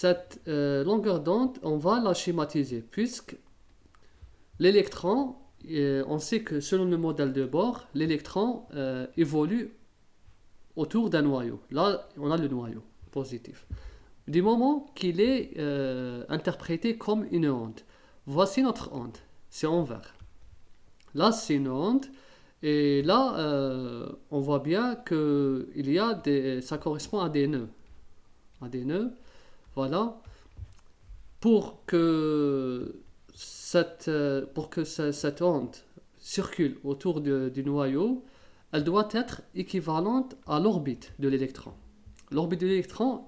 cette longueur d'onde, on va la schématiser, puisque l'électron, on sait que selon le modèle de Bohr, l'électron évolue autour d'un noyau. Là, on a le noyau positif. Du moment qu'il est interprété comme une onde. Voici notre onde, c'est en vert. Là, c'est une onde, et là, on voit bien que ça correspond à des nœuds. À des nœuds, voilà. Pour que cette onde circule autour du noyau, elle doit être équivalente à l'orbite de l'électron. L'orbite de l'électron,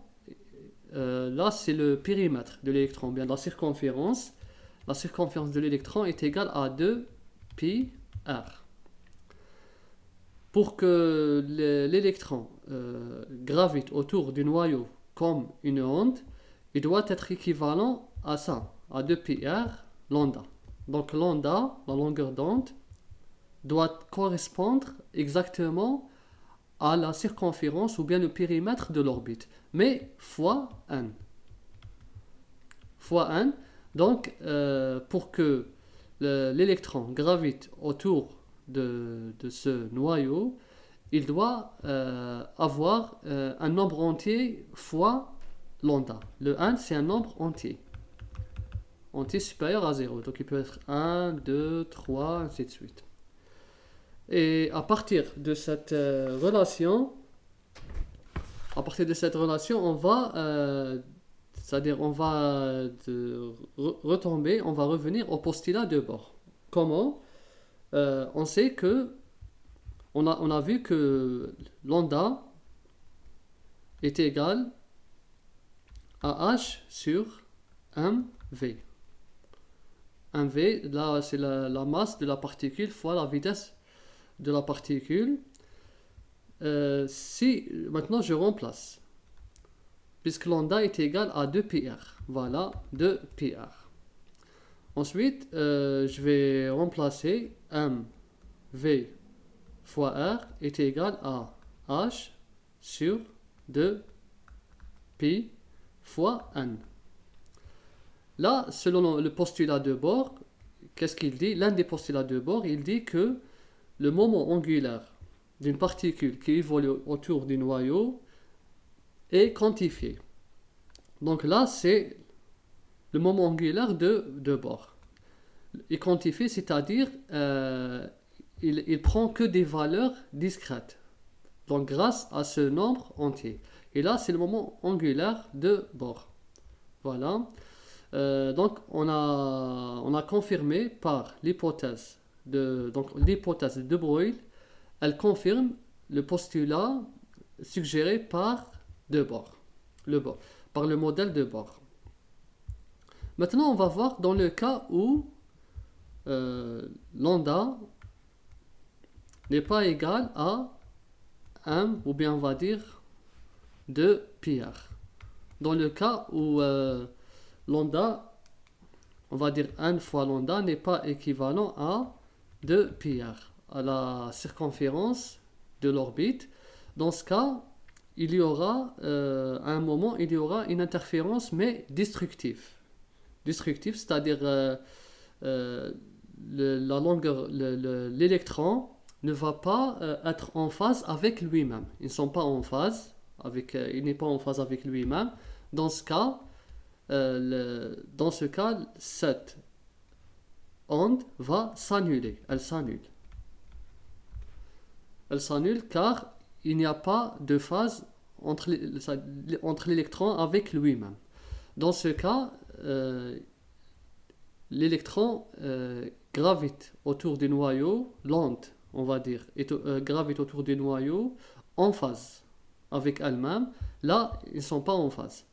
là, c'est le périmètre de l'électron, bien la circonférence. La circonférence de l'électron est égale à 2 pi r. Pour que l'électron gravite autour du noyau comme une onde, il doit être équivalent à ça, à 2 pi r lambda. Donc lambda, la longueur d'onde, doit correspondre exactement à la circonférence ou bien le périmètre de l'orbite, mais fois n. Fois n. Donc, pour que l'électron gravite autour de ce noyau, il doit avoir un nombre entier fois lambda. Le n, c'est un nombre entier. Entier supérieur à 0. Donc, il peut être 1, 2, 3, ainsi de suite. Et à partir de cette relation, on va, c'est-à-dire on va retomber, on va revenir au postulat de Bohr. Comment? On sait que, on a vu que lambda est égal à h sur mv. mv, là c'est la masse de la particule fois la vitesse de la particule. Si maintenant je remplace, puisque lambda est égal à 2 pi r, voilà, 2 pi r. Ensuite, je vais remplacer mv fois r est égal à h sur 2 pi fois n. Là, selon le postulat de Bohr, qu'est-ce qu'il dit? L'un des postulats de Bohr, il dit que le moment angulaire d'une particule qui évolue autour du noyau est quantifié. Donc là, c'est le moment angulaire de Bohr. Il quantifie, c'est-à-dire il prend que des valeurs discrètes. Donc grâce à ce nombre entier. Et là, c'est le moment angulaire de Bohr. Voilà. Donc on a confirmé par l'hypothèse de Broglie, elle confirme le postulat suggéré par Bohr, par le modèle de Bohr. Maintenant, on va voir dans le cas où lambda n'est pas égal à 1, ou bien on va dire 2 pi r. Dans le cas où lambda, on va dire 1 fois lambda n'est pas équivalent à 2 pi r, à la circonférence de l'orbite. Dans ce cas, il y aura, à un moment, il y aura une interférence, mais destructive. Destructive, c'est-à-dire l'électron ne va pas être en phase avec lui-même. Ils ne sont pas en phase, il n'est pas en phase avec lui-même. Dans ce cas, cette onde va s'annuler. Elle s'annule. Elle s'annule car il n'y a pas de phase entre l'électron avec lui-même. Dans ce cas, l'électron gravite autour du noyau, l'onde, on va dire, gravite autour du noyau en phase avec elle-même. Là, ils ne sont pas en phase.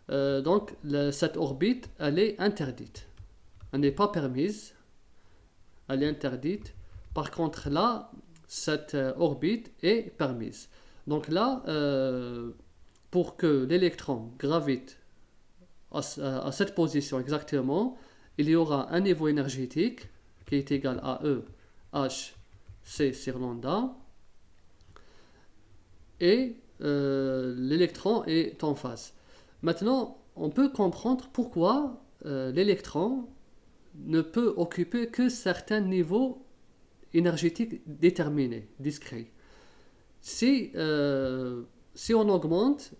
Donc, cette orbite, elle est interdite. Elle n'est pas permise. Elle est interdite. Par contre, là, cette orbite est permise. Donc là, pour que l'électron gravite à cette position exactement, il y aura un niveau énergétique qui est égal à E h c sur lambda, et l'électron est en phase. Maintenant, on peut comprendre pourquoi l'électron ne peut occuper que certains niveaux énergétiques déterminés, discrets. Si, si on augmente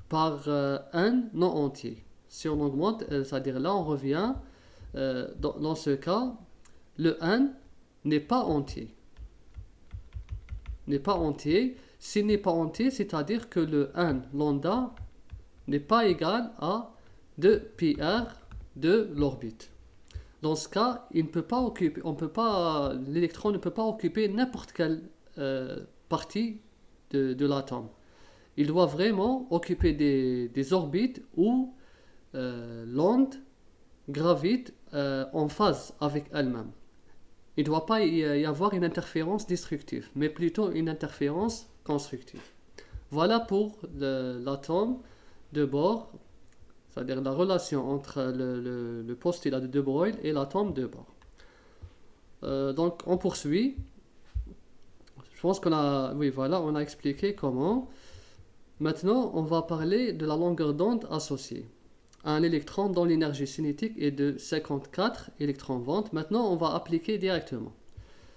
par n non entier, si on augmente, c'est-à-dire là on revient, dans ce cas, le n n'est pas entier. N'est pas entier. S'il n'est pas entier, c'est-à-dire que le n lambda n'est pas égal à 2πr de l'orbite. Dans ce cas, il ne peut pas occuper, l'électron ne peut pas occuper n'importe quelle partie de l'atome. Il doit vraiment occuper des orbites où l'onde gravite en phase avec elle-même. Il ne doit pas y avoir une interférence destructive, mais plutôt une interférence constructive. Voilà pour l'atome de Bohr, c'est-à-dire la relation entre le postulat de De Broglie et l'atome de Bohr. Donc on poursuit. Je pense qu'on a, oui, voilà, on a expliqué comment. Maintenant, on va parler de la longueur d'onde associée. Un électron dont l'énergie cinétique est de 54 électronvolts. Maintenant, on va appliquer directement.